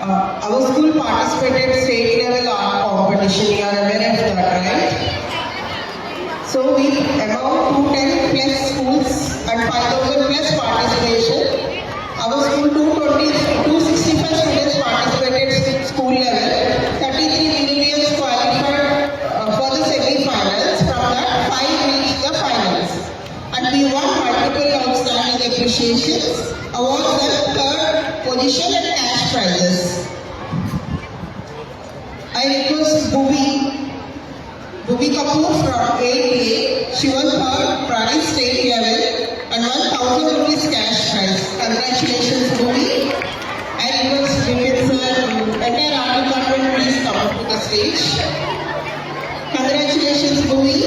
Our school participated state level art competition. You are aware of that, right? So we about 210 plus schools and 5,000 plus participation. Our school 265 students participated school level. 33 individuals qualified for the semi-finals. From that, 5 reached the finals. And we won multiple outstanding appreciations, awards and third position and cash prizes. I request Bhubi Kapoor from 8A. She won third prize state level and 1,000 rupees cash prize. Congratulations, Bhubi. I request Vipin sir, entire art department, please come to the stage. Congratulations, Bhubi.